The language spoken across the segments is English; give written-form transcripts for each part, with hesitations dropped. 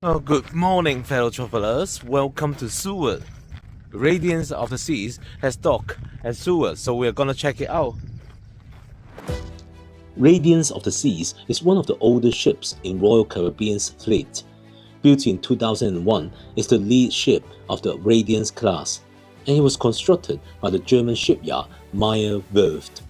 Oh, good morning, fellow travelers. Welcome to Seward. Radiance of the Seas has docked at Seward, so we're gonna check it out. Radiance of the Seas is one of the oldest ships in Royal Caribbean's fleet. Built in 2001, it's the lead ship of the Radiance class, and it was constructed by the German shipyard Meyer Werft.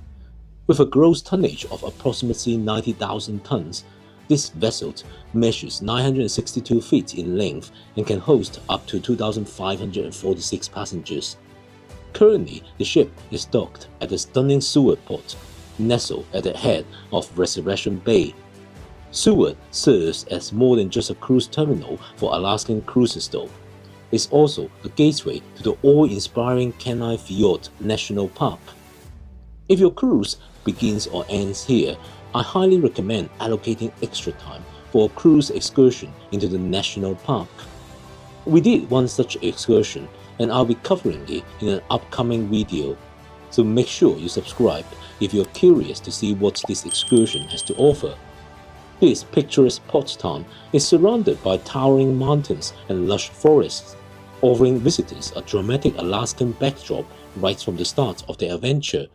With a gross tonnage of approximately 90,000 tons, this vessel measures 962 feet in length and can host up to 2,546 passengers. Currently, the ship is docked at the stunning Seward port, nestled at the head of Resurrection Bay. Seward serves as more than just a cruise terminal for Alaskan cruises though. It's also a gateway to the awe-inspiring Kenai Fjord National Park. If your cruise begins or ends here, I highly recommend allocating extra time for a cruise excursion into the national park. We did one such excursion, and I'll be covering it in an upcoming video, so make sure you subscribe if you're curious to see what this excursion has to offer. This picturesque port town is surrounded by towering mountains and lush forests, offering visitors a dramatic Alaskan backdrop right from the start of their adventure.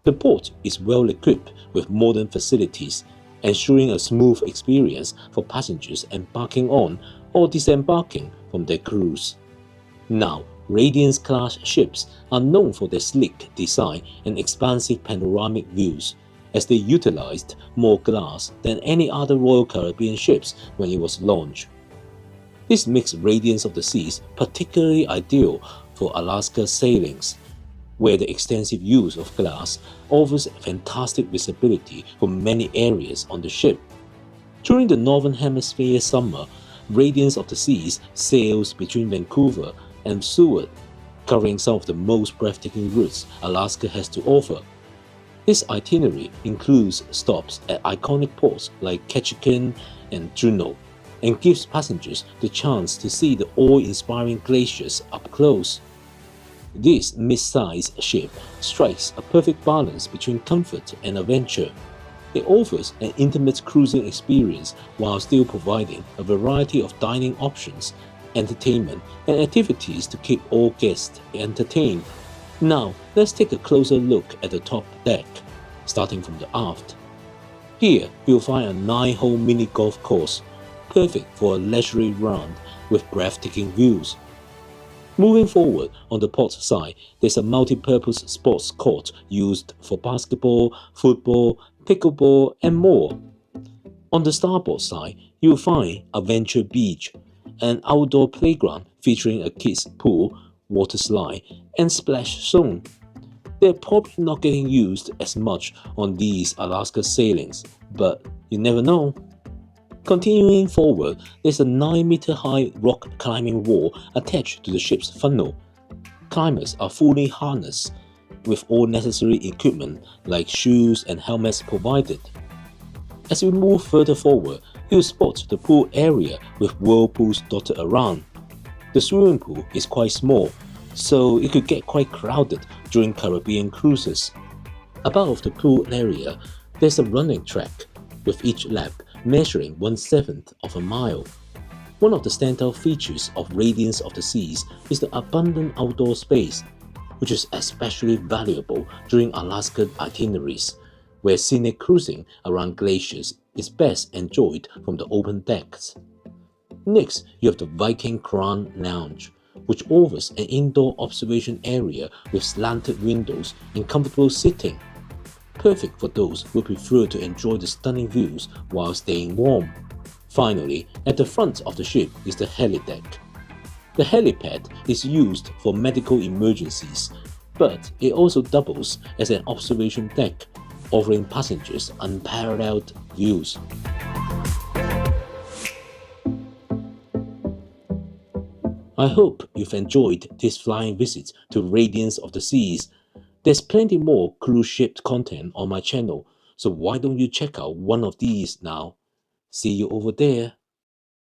The port is well equipped with modern facilities, ensuring a smooth experience for passengers embarking on or disembarking from their cruise. Now, Radiance-class ships are known for their sleek design and expansive panoramic views, as they utilized more glass than any other Royal Caribbean ships when it was launched. This makes Radiance of the Seas particularly ideal for Alaska sailings, where the extensive use of glass offers fantastic visibility from many areas on the ship. During the Northern Hemisphere summer, Radiance of the Seas sails between Vancouver and Seward, covering some of the most breathtaking routes Alaska has to offer. This itinerary includes stops at iconic ports like Ketchikan and Juneau, and gives passengers the chance to see the awe-inspiring glaciers up close. This mid-sized ship strikes a perfect balance between comfort and adventure. It offers an intimate cruising experience while still providing a variety of dining options, entertainment, and activities to keep all guests entertained. Now, let's take a closer look at the top deck, starting from the aft. Here, you'll find a 9-hole mini golf course, perfect for a leisurely round with breathtaking views. Moving forward, on the port side, there's a multi-purpose sports court used for basketball, football, pickleball, and more. On the starboard side, you'll find Adventure Beach, an outdoor playground featuring a kids' pool, water slide, and splash zone. They're probably not getting used as much on these Alaska sailings, but you never know. Continuing forward, there's a 9-meter high rock climbing wall attached to the ship's funnel. Climbers are fully harnessed, with all necessary equipment like shoes and helmets provided. As we move further forward, you'll spot the pool area with whirlpools dotted around. The swimming pool is quite small, so it could get quite crowded during Caribbean cruises. Above the pool area, there's a running track, with each lap measuring 1/7 of a mile. One of the standout features of Radiance of the Seas is the abundant outdoor space, which is especially valuable during Alaskan itineraries, where scenic cruising around glaciers is best enjoyed from the open decks. Next, you have the Viking Crown Lounge, which offers an indoor observation area with slanted windows and comfortable seating, perfect for those who prefer to enjoy the stunning views while staying warm. Finally, at the front of the ship is the helideck. The helipad is used for medical emergencies, but it also doubles as an observation deck, offering passengers unparalleled views. I hope you've enjoyed this flying visit to Radiance of the Seas. There's plenty more cruise ship content on my channel, so why don't you check out one of these now? See you over there.